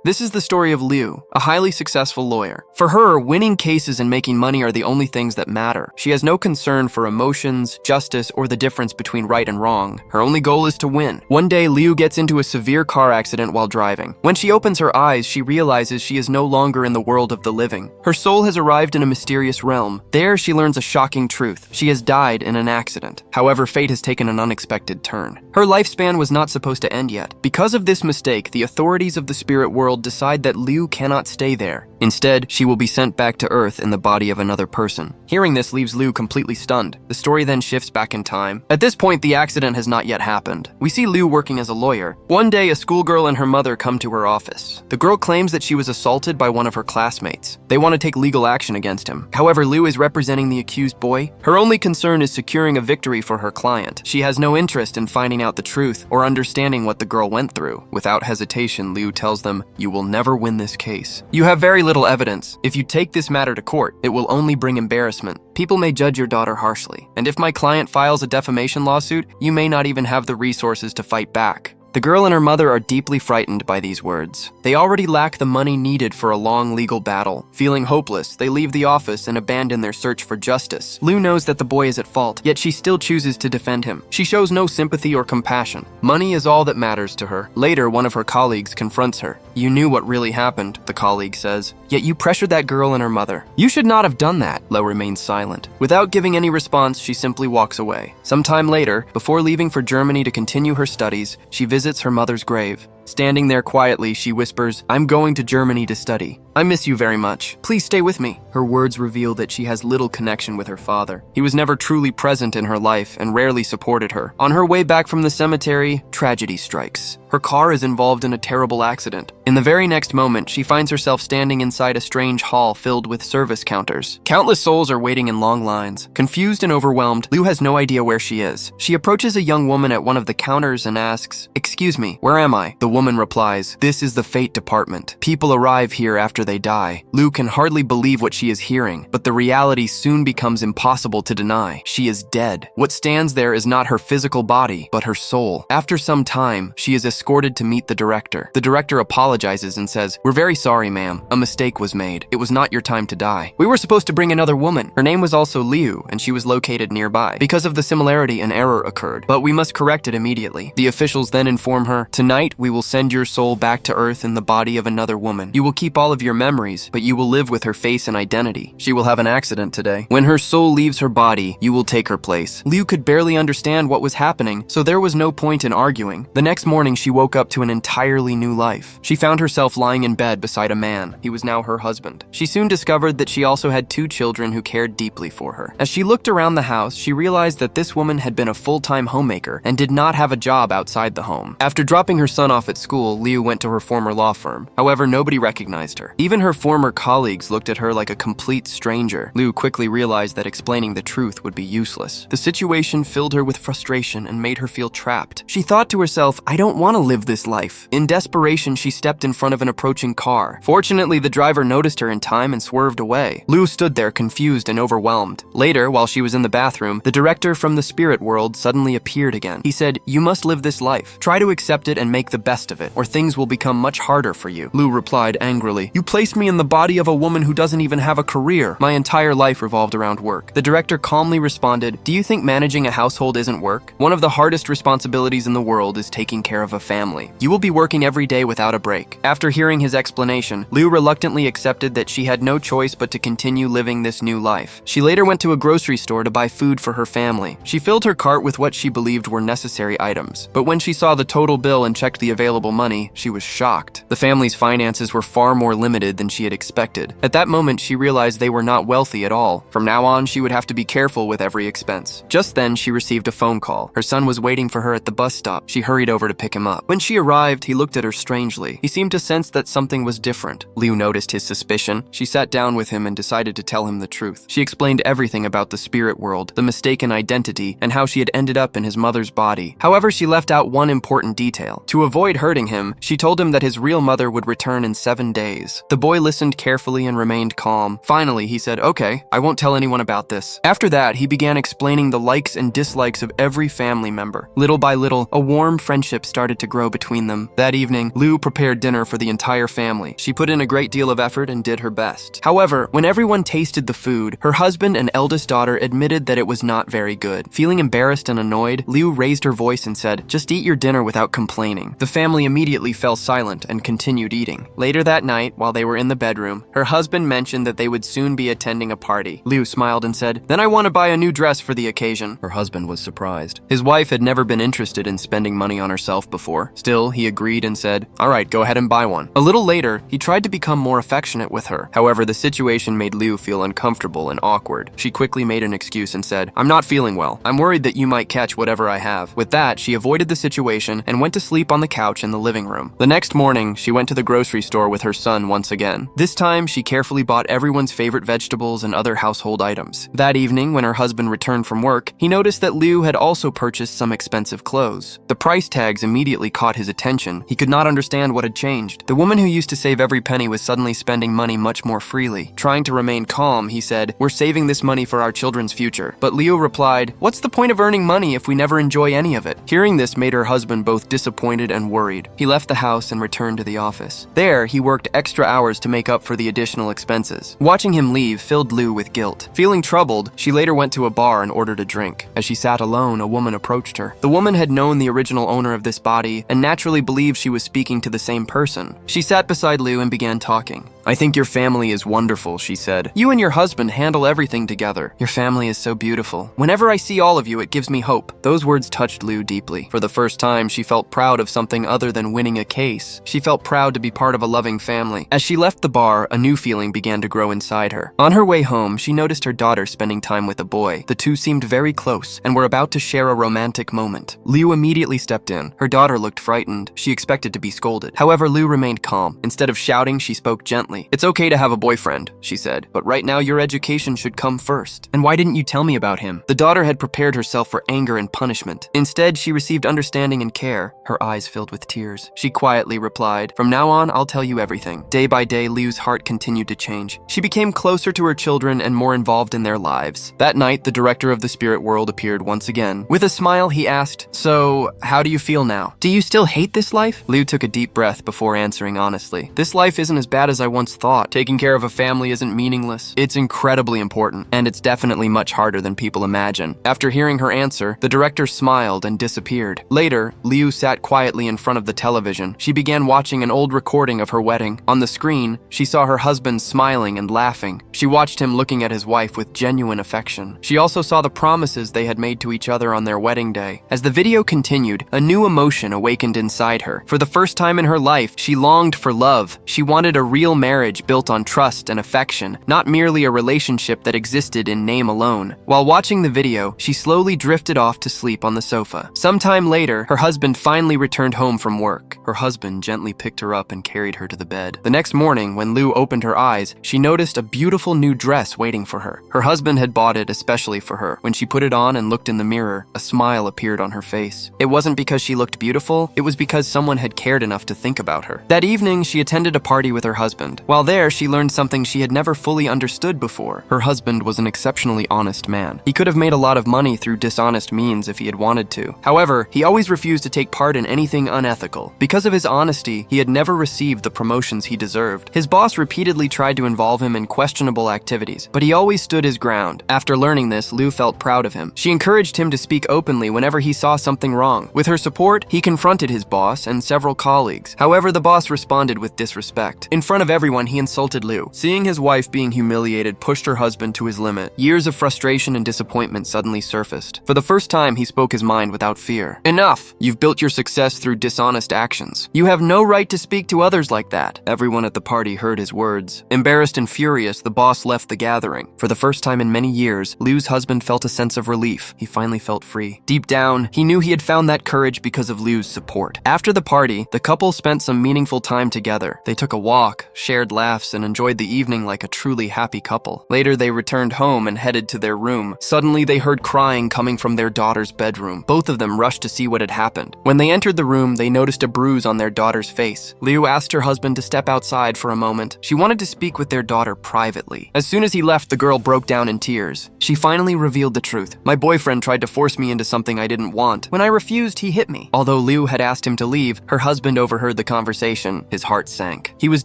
This is the story of Liu, a highly successful lawyer. For her, winning cases and making money are the only things that matter. She has no concern for emotions, justice, or the difference between right and wrong. Her only goal is to win. One day, Liu gets into a severe car accident while driving. When she opens her eyes, she realizes she is no longer in the world of the living. Her soul has arrived in a mysterious realm. There, she learns a shocking truth. She has died in an accident. However, fate has taken an unexpected turn. Her lifespan was not supposed to end yet. Because of this mistake, the authorities of the spirit world decide that Liu cannot stay there. Instead, she will be sent back to Earth in the body of another person. Hearing this leaves Liu completely stunned. The story then shifts back in time. At this point, the accident has not yet happened. We see Liu working as a lawyer. One day, a schoolgirl and her mother come to her office. The girl claims that she was assaulted by one of her classmates. They want to take legal action against him. However, Liu is representing the accused boy. Her only concern is securing a victory for her client. She has no interest in finding out the truth or understanding what the girl went through. Without hesitation, Liu tells them, "You will never win this case. You have very little evidence. If you take this matter to court, it will only bring embarrassment. People may judge your daughter harshly. And if my client files a defamation lawsuit, you may not even have the resources to fight back." The girl and her mother are deeply frightened by these words. They already lack the money needed for a long legal battle. Feeling hopeless, they leave the office and abandon their search for justice. Liu knows that the boy is at fault, yet she still chooses to defend him. She shows no sympathy or compassion. Money is all that matters to her. Later, one of her colleagues confronts her. "You knew what really happened," the colleague says, "yet you pressured that girl and her mother. You should not have done that." Liu remains silent. Without giving any response, she simply walks away. Sometime later, before leaving for Germany to continue her studies, she visits her mother's grave. Standing there quietly, she whispers, "I'm going to Germany to study. I miss you very much. Please stay with me." Her words reveal that she has little connection with her father. He was never truly present in her life and rarely supported her. On her way back from the cemetery, tragedy strikes. Her car is involved in a terrible accident. In the very next moment, she finds herself standing inside a strange hall filled with service counters. Countless souls are waiting in long lines. Confused and overwhelmed, Liu has no idea where she is. She approaches a young woman at one of the counters and asks, "Excuse me, where am I?" The woman replies, "This is the fate department. People arrive here after they die." Liu can hardly believe what she is hearing, but the reality soon becomes impossible to deny. She is dead. What stands there is not her physical body, but her soul. After some time, she is escorted to meet the director. The director apologizes and says, "We're very sorry, ma'am. A mistake was made. It was not your time to die. We were supposed to bring another woman. Her name was also Liu, and she was located nearby. Because of the similarity, an error occurred, but we must correct it immediately." The officials then inform her, "Tonight, we will send your soul back to Earth in the body of another woman. You will keep all of your memories, but you will live with her face and identity. She will have an accident today. When her soul leaves her body, you will take her place." Liu could barely understand what was happening, so there was no point in arguing. The next morning, she woke up to an entirely new life. She found herself lying in bed beside a man. He was now her husband. She soon discovered that she also had 2 children who cared deeply for her. As she looked around the house, she realized that this woman had been a full-time homemaker and did not have a job outside the home. After dropping her son off at school, Liu went to her former law firm. However, nobody recognized her. Even her former colleagues looked at her like a complete stranger. Liu quickly realized that explaining the truth would be useless. The situation filled her with frustration and made her feel trapped. She thought to herself, "I don't want to live this life." In desperation, she stepped in front of an approaching car. Fortunately, the driver noticed her in time and swerved away. Liu stood there confused and overwhelmed. Later, while she was in the bathroom, the director from the spirit world suddenly appeared again. He said, "You must live this life. Try to accept it and make the best of it, or things will become much harder for you." Liu replied angrily, "You placed me in the body of a woman who doesn't even have a career. My entire life revolved around work." The director calmly responded, "Do you think managing a household isn't work? One of the hardest responsibilities in the world is taking care of a family. You will be working every day without a break." After hearing his explanation, Liu reluctantly accepted that she had no choice but to continue living this new life. She later went to a grocery store to buy food for her family. She filled her cart with what she believed were necessary items. But when she saw the total bill and checked the available money, she was shocked. The family's finances were far more limited than she had expected. At that moment, she realized they were not wealthy at all. From now on, she would have to be careful with every expense. Just then, she received a phone call. Her son was waiting for her at the bus stop. She hurried over to pick him up. When she arrived, he looked at her strangely. He seemed to sense that something was different. Liu noticed his suspicion. She sat down with him and decided to tell him the truth. She explained everything about the spirit world, the mistaken identity, and how she had ended up in his mother's body. However, she left out one important detail. To avoid hurting him, she told him that his real mother would return in 7 days. The boy listened carefully and remained calm. Finally, he said, "Okay, I won't tell anyone about this." After that, he began explaining the likes and dislikes of every family member. Little by little, a warm friendship started to grow between them. That evening, Lou prepared dinner for the entire family. She put in a great deal of effort and did her best. However, when everyone tasted the food, her husband and eldest daughter admitted that it was not very good. Feeling embarrassed and annoyed, Lou raised her voice and said, "Just eat your dinner without complaining." The family immediately fell silent and continued eating. Later that night, while they were in the bedroom, her husband mentioned that they would soon be attending a party. Lou smiled and said, "Then I want to buy a new dress for the occasion." Her husband was surprised. His wife had never been interested in spending money on herself before. Still, he agreed and said, "All right, go ahead and buy one." A little later, he tried to become more affectionate with her. However, the situation made Lou feel uncomfortable and awkward. She quickly made an excuse and said, "I'm not feeling well. I'm worried that you might catch whatever I have." With that, she avoided the situation and went to sleep on the couch in the living room. The next morning, she went to the grocery store with her son once again. This time, she carefully bought everyone's favorite vegetables and other household items. That evening, when her husband returned from work, he noticed that Lou had also purchased some expensive clothes. The price tags immediately caught his attention. He could not understand what had changed. The woman who used to save every penny was suddenly spending money much more freely. Trying to remain calm, he said, "We're saving this money for our children's future." But Leo replied, "What's the point of earning money if we never enjoy any of it?" Hearing this made her husband both disappointed and worried. He left the house and returned to the office. There, he worked extra hours to make up for the additional expenses. Watching him leave filled Lou with guilt. Feeling troubled, she later went to a bar and ordered a drink. As she sat alone, a woman approached her. The woman had known the original owner of this body and naturally believed she was speaking to the same person. She sat beside Lou and began talking. "I think your family is wonderful," she said. "You and your husband handle everything together. Your family is so beautiful. Whenever I see all of you, it gives me hope." Those words touched Lou deeply. For the first time, she felt proud of something other than winning a case. She felt proud to be part of a loving family. As she left the bar, a new feeling began to grow inside her. On her way home, she noticed her daughter spending time with a boy. The two seemed very close and were about to share a romantic moment. Lou immediately stepped in. Her daughter looked frightened. She expected to be scolded. However, Lou remained calm. Instead of shouting, she spoke gently. "It's okay to have a boyfriend," she said, "but right now your education should come first. And why didn't you tell me about him?" The daughter had prepared herself for anger and punishment. Instead, she received understanding and care. Her eyes filled with tears. She quietly replied, "From now on, I'll tell you everything." Day by day, Liu's heart continued to change. She became closer to her children and more involved in their lives. That night, the director of the spirit world appeared once again. With a smile, he asked, "So, how do you feel now? Do you still hate this life?" Liu took a deep breath before answering honestly. "This life isn't as bad as I once thought. Taking care of a family isn't meaningless. It's incredibly important, and it's definitely much harder than people imagine." After hearing her answer, the director smiled and disappeared. Later, Liu sat quietly in front of the television. She began watching an old recording of her wedding. On the screen, she saw her husband smiling and laughing. She watched him looking at his wife with genuine affection. She also saw the promises they had made to each other on their wedding day. As the video continued, a new emotion awakened inside her. For the first time in her life, she longed for love. She wanted a real marriage built on trust and affection, not merely a relationship that existed in name alone. While watching the video, she slowly drifted off to sleep on the sofa. Sometime later, her husband finally returned home from work. Her husband gently picked her up and carried her to the bed. The next morning, when Lou opened her eyes, she noticed a beautiful new dress waiting for her. Her husband had bought it especially for her. When she put it on and looked in the mirror, a smile appeared on her face. It wasn't because she looked beautiful, it was because someone had cared enough to think about her. That evening, she attended a party with her husband. While there, she learned something she had never fully understood before. Her husband was an exceptionally honest man. He could have made a lot of money through dishonest means if he had wanted to. However, he always refused to take part in anything unethical. Because of his honesty, he had never received the promotions he deserved. His boss repeatedly tried to involve him in questionable activities, but he always stood his ground. After learning this, Lou felt proud of him. She encouraged him to speak openly whenever he saw something wrong. With her support, he confronted his boss and several colleagues. However, the boss responded with disrespect. In front of everyone, he insulted Lou. Seeing his wife being humiliated pushed her husband to his limit. Years of frustration and disappointment suddenly surfaced. For the first time, he spoke his mind without fear. "Enough! You've built your success through dishonest actions. You have no right to speak to others like that." Everyone at the party heard his words. Embarrassed and furious, the boss left the gathering. For the first time in many years, Lou's husband felt a sense of relief. He finally felt free. Deep down, he knew he had found that courage because of Lou's support. After the party, the couple spent some meaningful time together. They took a walk, shared shared laughs and enjoyed the evening like a truly happy couple. Later, they returned home and headed to their room. Suddenly, they heard crying coming from their daughter's bedroom. Both of them rushed to see what had happened. When they entered the room, they noticed a bruise on their daughter's face. Liu asked her husband to step outside for a moment. She wanted to speak with their daughter privately. As soon as he left, the girl broke down in tears. She finally revealed the truth. "My boyfriend tried to force me into something I didn't want. When I refused, he hit me." Although Liu had asked him to leave, her husband overheard the conversation. His heart sank. He was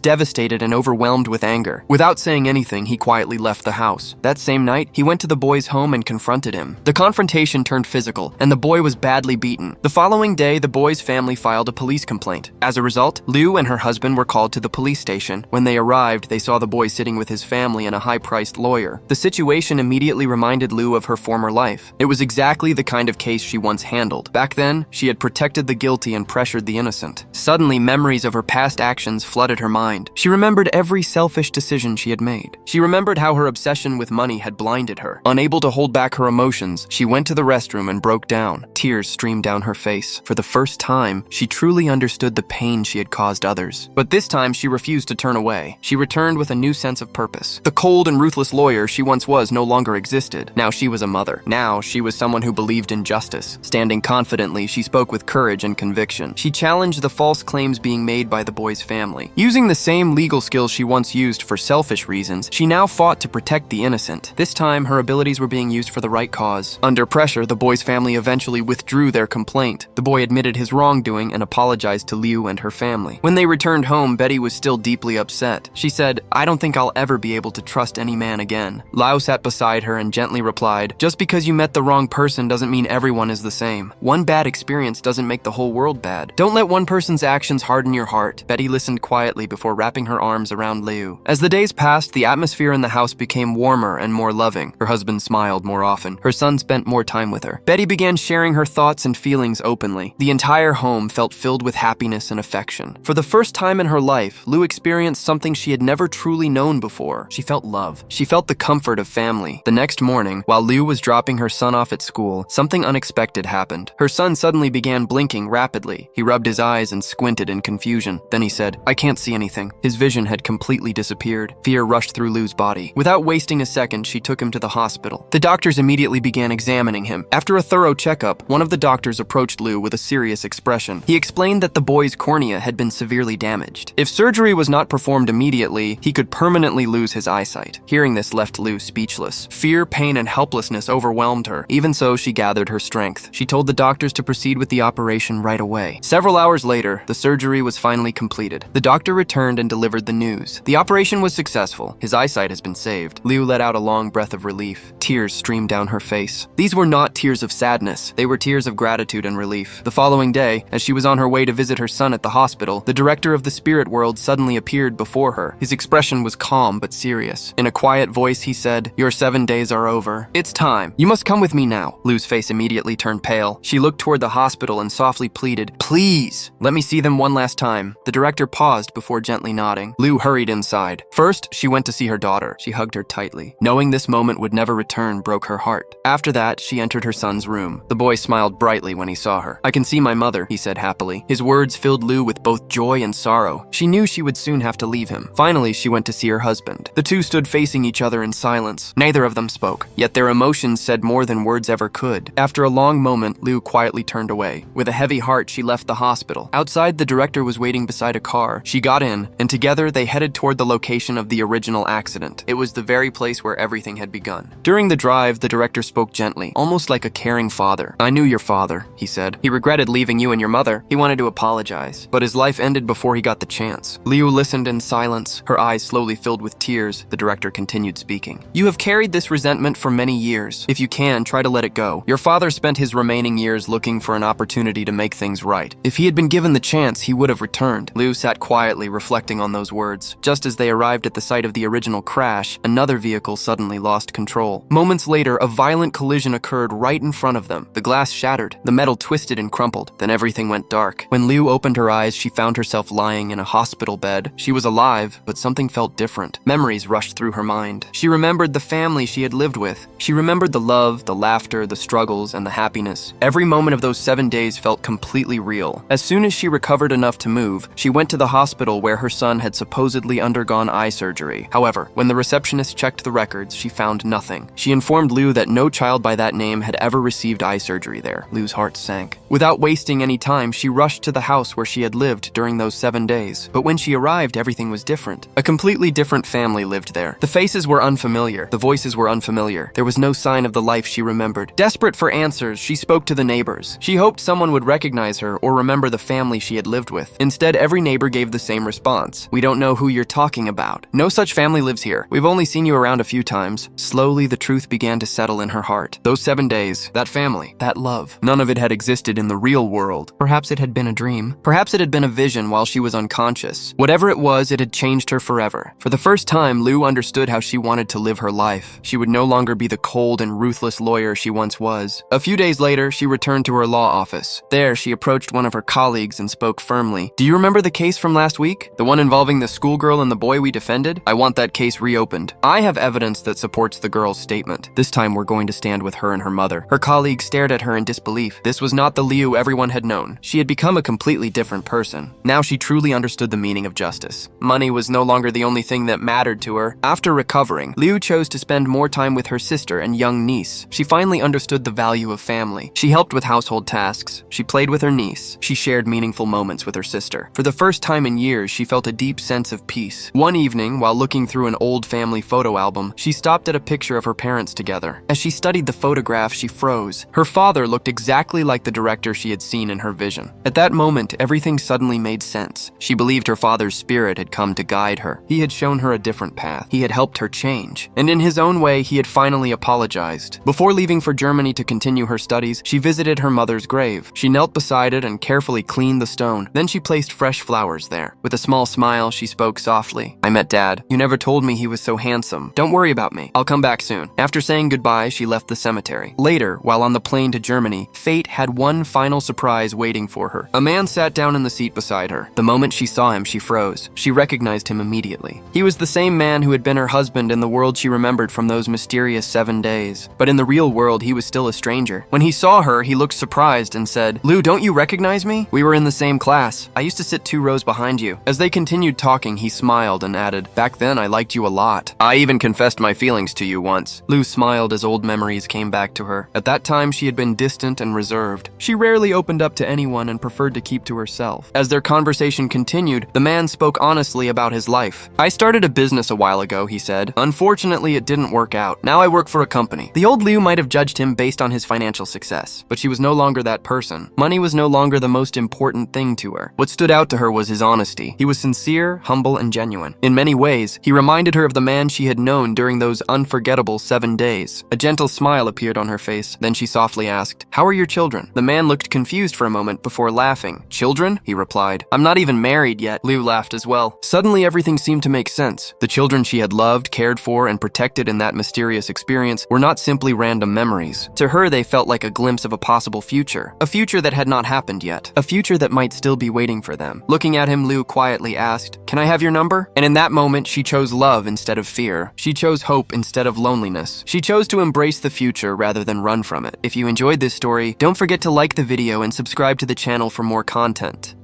devastated and overwhelmed with anger. Without saying anything, he quietly left the house. That same night, he went to the boy's home and confronted him. The confrontation turned physical, and the boy was badly beaten. The following day, the boy's family filed a police complaint. As a result, Liu and her husband were called to the police station. When they arrived, they saw the boy sitting with his family and a high-priced lawyer. The situation immediately reminded Liu of her former life. It was exactly the kind of case she once handled. Back then, she had protected the guilty and pressured the innocent. Suddenly, memories of her past actions flooded her mind. She remembered every selfish decision she had made. She remembered how her obsession with money had blinded her. Unable to hold back her emotions, she went to the restroom and broke down. Tears streamed down her face. For the first time, she truly understood the pain she had caused others. But this time, she refused to turn away. She returned with a new sense of purpose. The cold and ruthless lawyer she once was no longer existed. Now she was a mother. Now she was someone who believed in justice. Standing confidently, she spoke with courage and conviction. She challenged the false claims being made by the boy's family. Using the same legal skills she once used for selfish reasons, she now fought to protect the innocent. This time, her abilities were being used for the right cause. Under pressure, the boy's family eventually withdrew their complaint. The boy admitted his wrongdoing and apologized to Liu and her family. When they returned home, Betty was still deeply upset. She said, "I don't think I'll ever be able to trust any man again." Lau sat beside her and gently replied, "Just because you met the wrong person doesn't mean everyone is the same. One bad experience doesn't make the whole world bad. Don't let one person's actions harden your heart." Betty listened quietly before wrapping her arms around Liu. As the days passed, the atmosphere in the house became warmer and more loving. Her husband smiled more often. Her son spent more time with her. Betty began sharing her thoughts and feelings openly. The entire home felt filled with happiness and affection. For the first time in her life, Liu experienced something she had never truly known before. She felt love. She felt the comfort of family. The next morning, while Liu was dropping her son off at school, something unexpected happened. Her son suddenly began blinking rapidly. He rubbed his eyes and squinted in confusion. Then he said, "I can't see anything." His vision had completely disappeared. Fear rushed through Liu's body. Without wasting a second, she took him to the hospital. The doctors immediately began examining him. After a thorough checkup, one of the doctors approached Liu with a serious expression. He explained that the boy's cornea had been severely damaged. If surgery was not performed immediately, he could permanently lose his eyesight. Hearing this left Liu speechless. Fear, pain, and helplessness overwhelmed her. Even so, she gathered her strength. She told the doctors to proceed with the operation right away. Several hours later, the surgery was finally completed. The doctor returned and delivered the news. The operation was successful. His eyesight has been saved. Liu let out a long breath of relief. Tears streamed down her face. These were not tears of sadness. They were tears of gratitude and relief. The following day, as she was on her way to visit her son at the hospital, the director of the spirit world suddenly appeared before her. His expression was calm but serious. In a quiet voice, he said, "Your 7 days are over. It's time. You must come with me now." Liu's face immediately turned pale. She looked toward the hospital and softly pleaded, "Please, let me see them one last time." The director paused before gently nodding. Liu hurried inside. First, she went to see her daughter. She hugged her tightly. Knowing this moment would never return broke her heart. After that, she entered her son's room. The boy smiled brightly when he saw her. "I can see my mother," he said happily. His words filled Liu with both joy and sorrow. She knew she would soon have to leave him. Finally, she went to see her husband. The two stood facing each other in silence. Neither of them spoke, yet their emotions said more than words ever could. After a long moment, Liu quietly turned away. With a heavy heart, she left the hospital. Outside, the director was waiting beside a car. She got in, and together they headed toward the location of the original accident. It was the very place where everything had begun. During the drive, the director spoke gently, almost like a caring father. "I knew your father," he said. "He regretted leaving you and your mother. He wanted to apologize, but his life ended before he got the chance." Liu listened in silence, her eyes slowly filled with tears. The director continued speaking. "You have carried this resentment for many years. If you can, try to let it go. Your father spent his remaining years looking for an opportunity to make things right. If he had been given the chance, he would have returned." Liu sat quietly, reflecting on those words. Just as they arrived at the site of the original crash, another vehicle suddenly lost control. Moments later, a violent collision occurred right in front of them. The glass shattered, the metal twisted and crumpled, then everything went dark. When Liu opened her eyes, she found herself lying in a hospital bed. She was alive, but something felt different. Memories rushed through her mind. She remembered the family she had lived with. She remembered the love, the laughter, the struggles, and the happiness. Every moment of those 7 days felt completely real. As soon as she recovered enough to move, she went to the hospital where her son had supposedly undergone eye surgery. However, when the receptionist checked the records, she found nothing. She informed Liu that no child by that name had ever received eye surgery there. Liu's heart sank. Without wasting any time, she rushed to the house where she had lived during those 7 days. But when she arrived, everything was different. A completely different family lived there. The faces were unfamiliar. The voices were unfamiliar. There was no sign of the life she remembered. Desperate for answers, she spoke to the neighbors. She hoped someone would recognize her or remember the family she had lived with. Instead, every neighbor gave the same response. "We don't know who you're talking about. No such family lives here. We've only seen you around a few times." Slowly, the truth began to settle in her heart. Those 7 days, that family, that love, none of it had existed in the real world. Perhaps it had been a dream. Perhaps it had been a vision while she was unconscious. Whatever it was, it had changed her forever. For the first time, Liu understood how she wanted to live her life. She would no longer be the cold and ruthless lawyer she once was. A few days later, she returned to her law office. There, she approached one of her colleagues and spoke firmly. "Do you remember the case from last week? The one involving the schoolgirl and the boy we defended? I want that case reopened. I have evidence that supports the girl's statement. This time we're going to stand with her and her mother." Her colleague stared at her in disbelief. This was not the Liu everyone had known. She had become a completely different person. Now she truly understood the meaning of justice. Money was no longer the only thing that mattered to her. After recovering, Liu chose to spend more time with her sister and young niece. She finally understood the value of family. She helped with household tasks. She played with her niece. She shared meaningful moments with her sister. For the first time in years, she felt a deep sense of peace. One evening, while looking through an old family photo album, she stopped at a picture of her parents together. As she studied the photograph, she froze. Her father looked exactly like the director she had seen in her vision. At that moment, everything suddenly made sense. She believed her father's spirit had come to guide her. He had shown her a different path. He had helped her change. And in his own way, he had finally apologized. Before leaving for Germany to continue her studies, she visited her mother's grave. She knelt beside it and carefully cleaned the stone. Then she placed fresh flowers there. With a small smile, she spoke softly. "I met Dad. You never told me he was so handsome. Don't worry about me. I'll come back soon." After saying goodbye, she left the cemetery. Later, while on the plane to Germany, fate had one final surprise waiting for her. A man sat down in the seat beside her. The moment she saw him, she froze. She recognized him immediately. He was the same man who had been her husband in the world she remembered from those mysterious 7 days. But in the real world, he was still a stranger. When he saw her, he looked surprised and said, "Liu, don't you recognize me? We were in the same class. I used to sit 2 rows behind you." As they continued talking, he smiled and added, "Back then, I liked you a lot. I even confessed my feelings to you once." Liu smiled as old memories came back to her. At that time, she had been distant and reserved. She rarely opened up to anyone and preferred to keep to herself. As their conversation continued, the man spoke honestly about his life. "I started a business a while ago," he said. "Unfortunately, it didn't work out. Now I work for a company." The old Liu might have judged him based on his financial success, but she was no longer that person. Money was no longer the most important thing to her. What stood out to her was his honesty. He was sincere, humble, and genuine. In many ways, he reminded her of the man she had known during those unforgettable 7 days. A gentle smile appeared on her face. Then she softly asked, "How are your children?" The man looked confused for a moment before laughing. "Children?" he replied. "I'm not even married yet." Liu laughed as well. Suddenly, everything seemed to make sense. The children she had loved, cared for, and protected in that mysterious experience were not simply random memories. To her, they felt like a glimpse of a possible future. A future that had not happened yet. A future that might still be waiting for them. Looking at him, Liu quietly asked, "Can I have your number?" And in that moment, she chose love instead of fear. She chose hope instead of loneliness. She chose to embrace the future rather than run from it. If you enjoyed this story, don't forget to like the video and subscribe to the channel for more content.